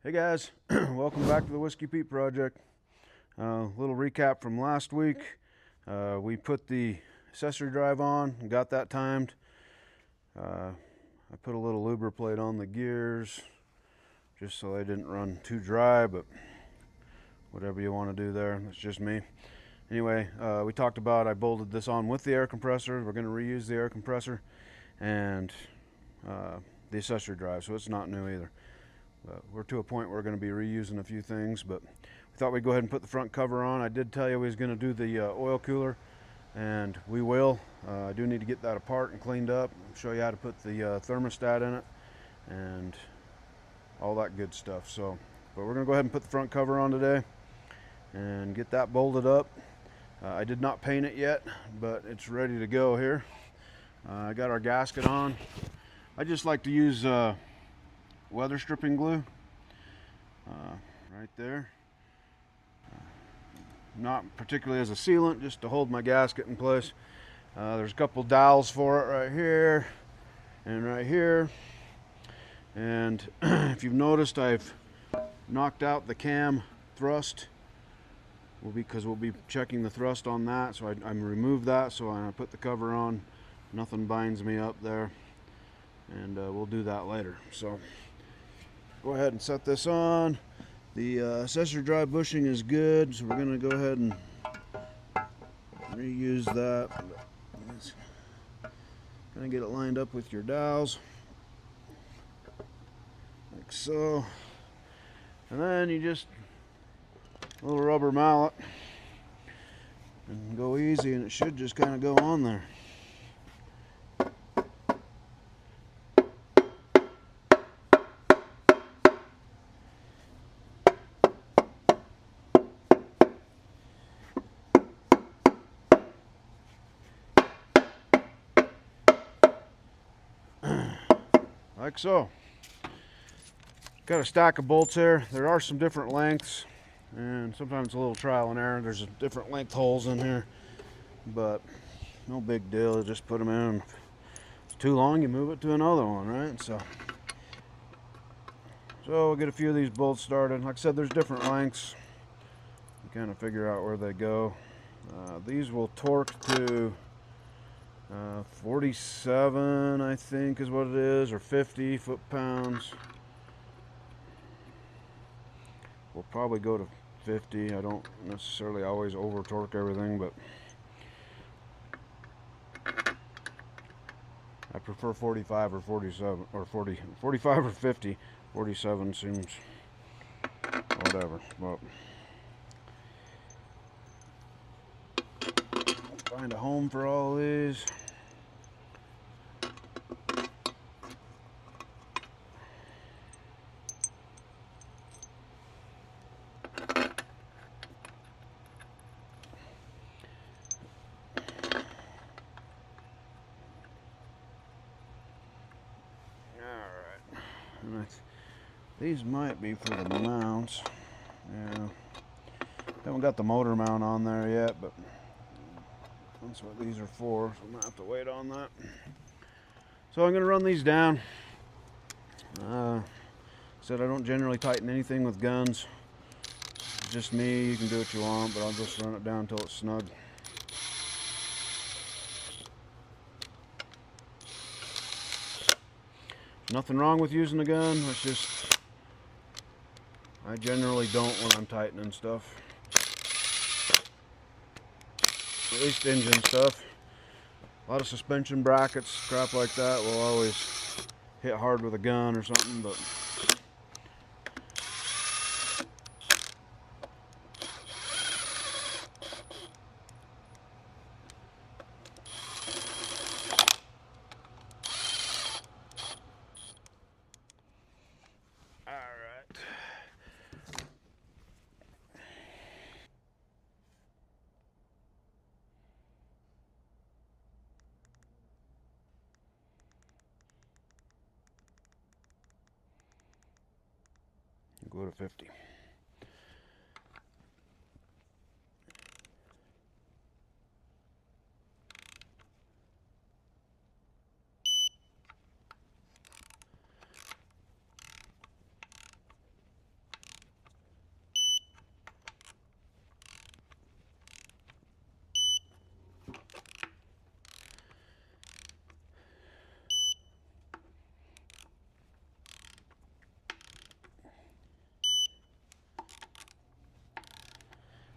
Hey guys, welcome back to the Whiskey Pete Project. Little recap from last week. We put the accessory drive on and got that timed. I put a little lubber plate on the gears just so they didn't run too dry, but whatever you want to do there, that's just me. Anyway, we talked about I bolted this on with the air compressor. We're going to reuse the air compressor and the accessory drive, so it's not new either. We're to a point where we're going to be reusing a few things, but we thought we'd go ahead and put the front cover on. I did tell you we was going to do the oil cooler, and we will. I do need to get that apart and cleaned up, show you how to put the thermostat in it, and all that good stuff. So, but we're going to go ahead and put the front cover on today and get that bolted up. I did not paint it yet, but it's ready to go here. I got our gasket on. I just like to use weather stripping glue right there, not particularly as a sealant, just to hold my gasket in place. There's a couple dowels for it right here and right here, and if you've noticed, I've knocked out the cam thrust because we'll be checking the thrust on that, so I removed that. So I put the cover on, nothing binds me up there, and we'll do that later. So go ahead and set this on. The accessory drive bushing is good, so we're going to go ahead and reuse that. Going to get it lined up with your dowels, like so. And then you just, a little rubber mallet, and go easy, and it should just kind of go on there. Like so. Got a stack of bolts here. There are some different lengths, and sometimes a little trial and error. There's different length holes in here, but no big deal. Just put them in. If it's too long, you move it to another one, right? So we'll get a few of these bolts started. Like I said, there's different lengths. You kind of figure out where they go. These will torque to 47, I think is what it is, or 50 foot-pounds. We'll probably go to 50. I don't necessarily always over-torque everything, but I prefer 45 or 47, or 45 or 50. 47 seems whatever. But find a home for all of these. These might be for the mounts. Yeah, haven't got the motor mount on there yet, but that's what these are for, so I'm gonna have to wait on that. So I'm gonna run these down. Said I don't generally tighten anything with guns. It's just me. You can do what you want, but I'll just run it down until it's snug. Nothing wrong with using a gun. It's just I generally don't when I'm tightening stuff. At least engine stuff. A lot of suspension brackets, crap like that, will always hit hard with a gun or something, but go to 50.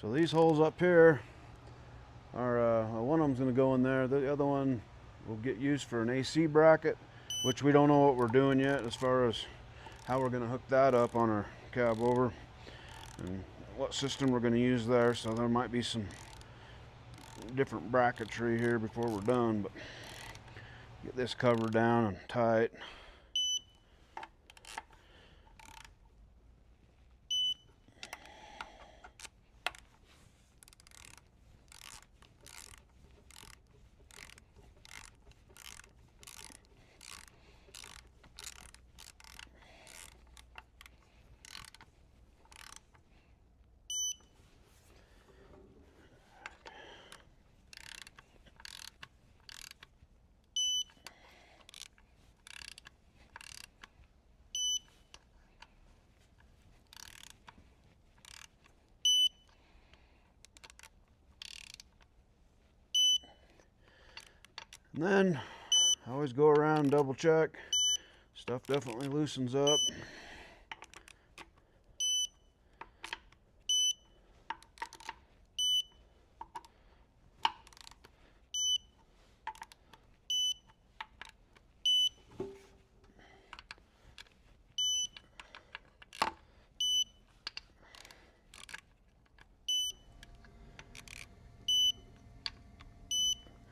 So these holes up here are, one of them's going to go in there. The other one will get used for an AC bracket, which we don't know what we're doing yet as far as how we're going to hook that up on our Cabover and what system we're going to use there. So there might be some different bracketry here before we're done, but get this covered down and tight. And then I always go around and double check. Stuff definitely loosens up.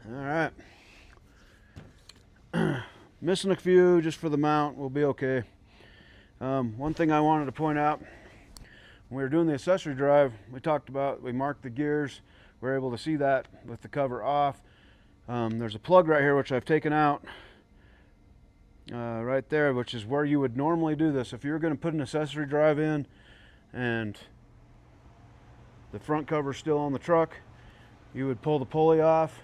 All right. Missing a few just for the mount, we'll be okay. One thing I wanted to point out, when we were doing the accessory drive, we marked the gears. We're able to see that with the cover off. There's a plug right here which I've taken out right there, which is where you would normally do this. If you're going to put an accessory drive in and the front cover's still on the truck, you would pull the pulley off.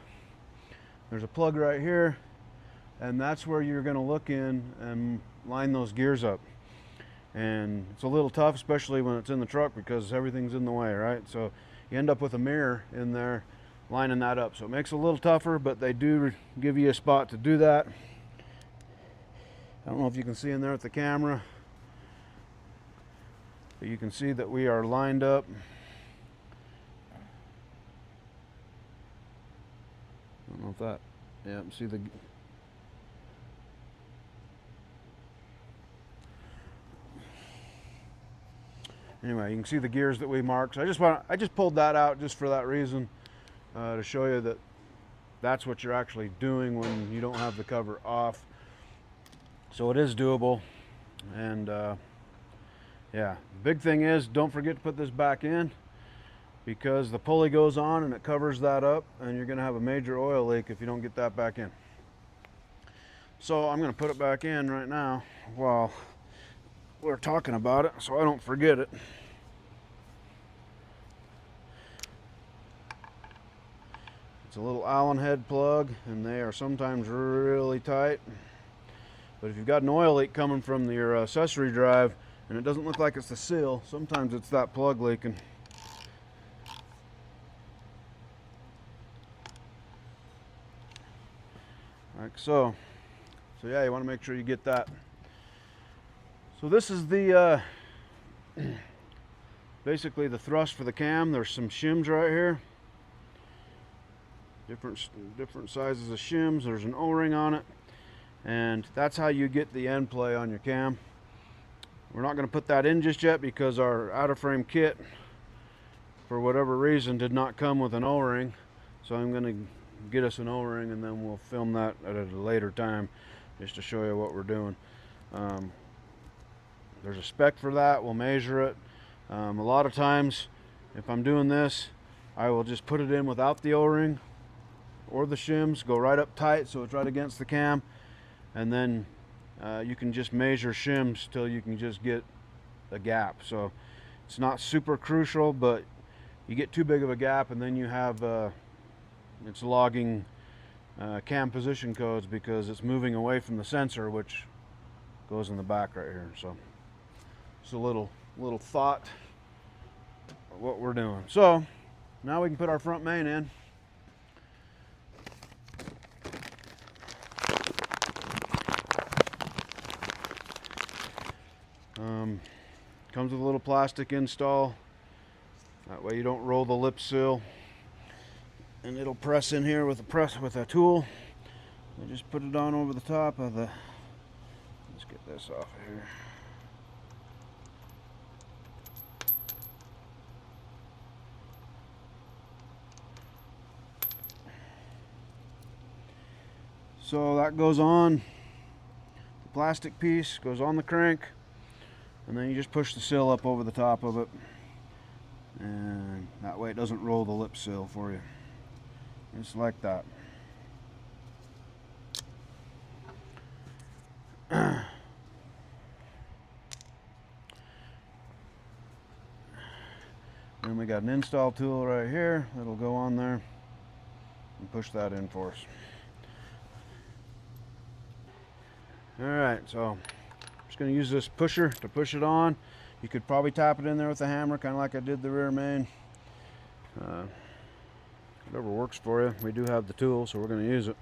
There's a plug right here, and that's where you're going to look in and line those gears up. And it's a little tough, especially when it's in the truck, because everything's in the way, right? So you end up with a mirror in there lining that up. So it makes it a little tougher, but they do give you a spot to do that. I don't know if you can see in there with the camera, but you can see that we are lined up. I don't know if that, yeah, see the, anyway, you can see the gears that we marked. So I just pulled that out just for that reason, to show you that that's what you're actually doing when you don't have the cover off. So it is doable. And yeah, the big thing is, don't forget to put this back in, because the pulley goes on and it covers that up, and you're going to have a major oil leak if you don't get that back in. So I'm going to put it back in right now while we're talking about it, so I don't forget it. It's a little Allen head plug, and they are sometimes really tight. But if you've got an oil leak coming from your accessory drive and it doesn't look like it's the seal, sometimes it's that plug leaking. Like so. So yeah, you want to make sure you get that. So this is the basically the thrust for the cam. There's some shims right here. Different sizes of shims. There's an O-ring on it. And that's how you get the end play on your cam. We're not going to put that in just yet because our out-of-frame kit, for whatever reason, did not come with an O-ring. So I'm going to get us an O-ring, and then we'll film that at a later time just to show you what we're doing. There's a spec for that. We'll measure it. A lot of times, if I'm doing this, I will just put it in without the O-ring or the shims, go right up tight so it's right against the cam, and then you can just measure shims till you can just get a gap. So it's not super crucial, but you get too big of a gap, and then you have it's logging cam position codes because it's moving away from the sensor, which goes in the back right here. So it's a little thought of what we're doing. So now we can put our front main in. Comes with a little plastic install That way you don't roll the lip seal and it'll press in here with a tool. I just put it on over the top of the, let's get this off of here. So that goes on, the plastic piece goes on the crank, and then you just push the sill up over the top of it, and that way it doesn't roll the lip seal for you. Just like that. Then we got an install tool right here that'll go on there and push that in for us. Alright, so I'm just going to use this pusher to push it on. You could probably tap it in there with a hammer, kind of like I did the rear main. Whatever works for you. We do have the tool, so we're going to use it.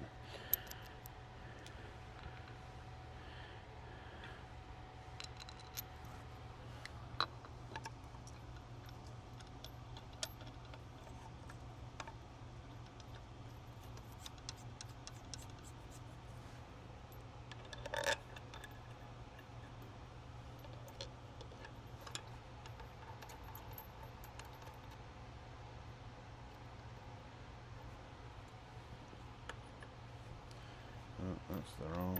Oh, that's the wrong.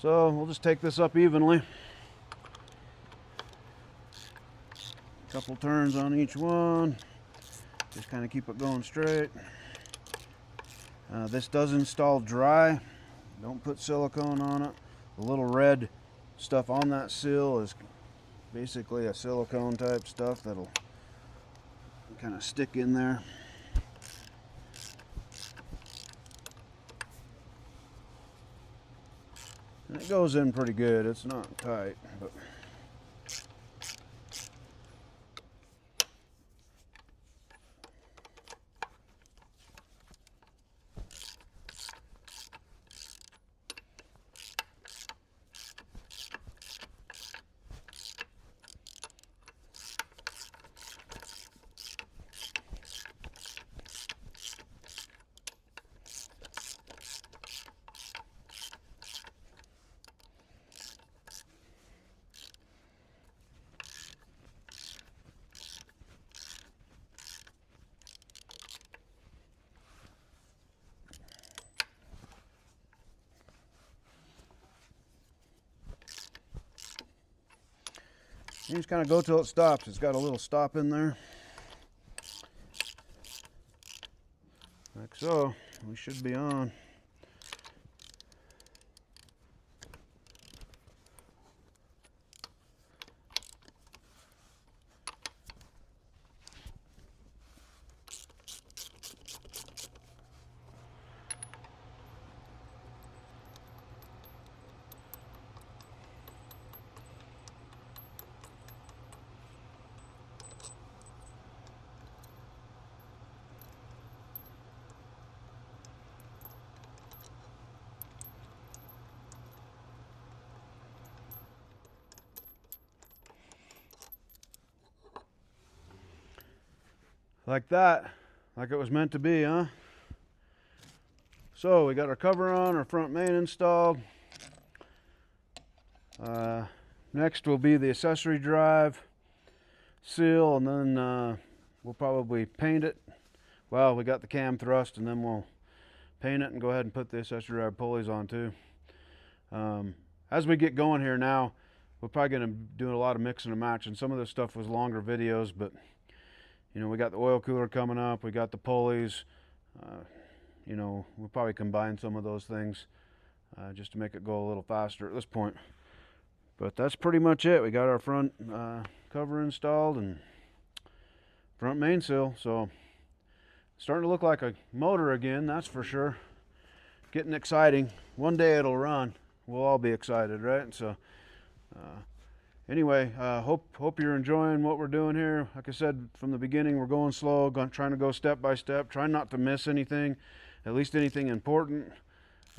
So we'll just take this up evenly. A couple turns on each one. Just kind of keep it going straight. This does install dry. Don't put silicone on it. The little red stuff on that seal is basically a silicone type stuff that'll kind of stick in there. And it goes in pretty good. It's not tight, but you just kind of go till it stops. It's got a little stop in there. Like so. We should be on. Like that, like it was meant to be, huh? So we got our cover on, our front main installed. Next will be the accessory drive seal, and then we'll probably paint it. Well, we got the cam thrust, and then we'll paint it and go ahead and put the accessory drive pulleys on too. As we get going here now, we're probably going to do a lot of mixing and matching. Some of this stuff was longer videos, but you know, we got the oil cooler coming up, we got the pulleys, you know, we'll probably combine some of those things just to make it go a little faster at this point. But that's pretty much it. We got our front cover installed and front mainsail, so starting to look like a motor again, that's for sure. Getting exciting. One day it'll run. We'll all be excited, right? So anyway, hope you're enjoying what we're doing here. Like I said from the beginning, we're going slow, trying to go step by step, trying not to miss anything, at least anything important.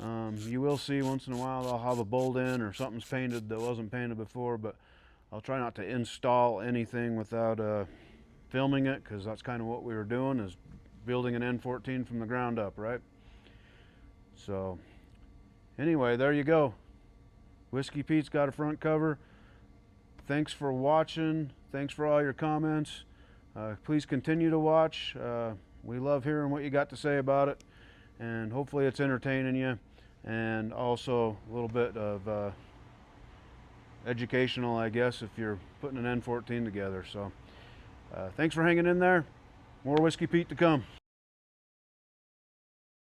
You will see once in a while I'll have a bolt in or something's painted that wasn't painted before, but I'll try not to install anything without filming it, because that's kind of what we were doing, is building an N14 from the ground up, right? So anyway, there you go. Whiskey Pete's got a front cover. Thanks for watching. Thanks for all your comments. Please continue to watch. We love hearing what you got to say about it, and hopefully it's entertaining you, and also a little bit of educational, I guess, if you're putting an N14 together. So thanks for hanging in there. More Whiskey Pete to come.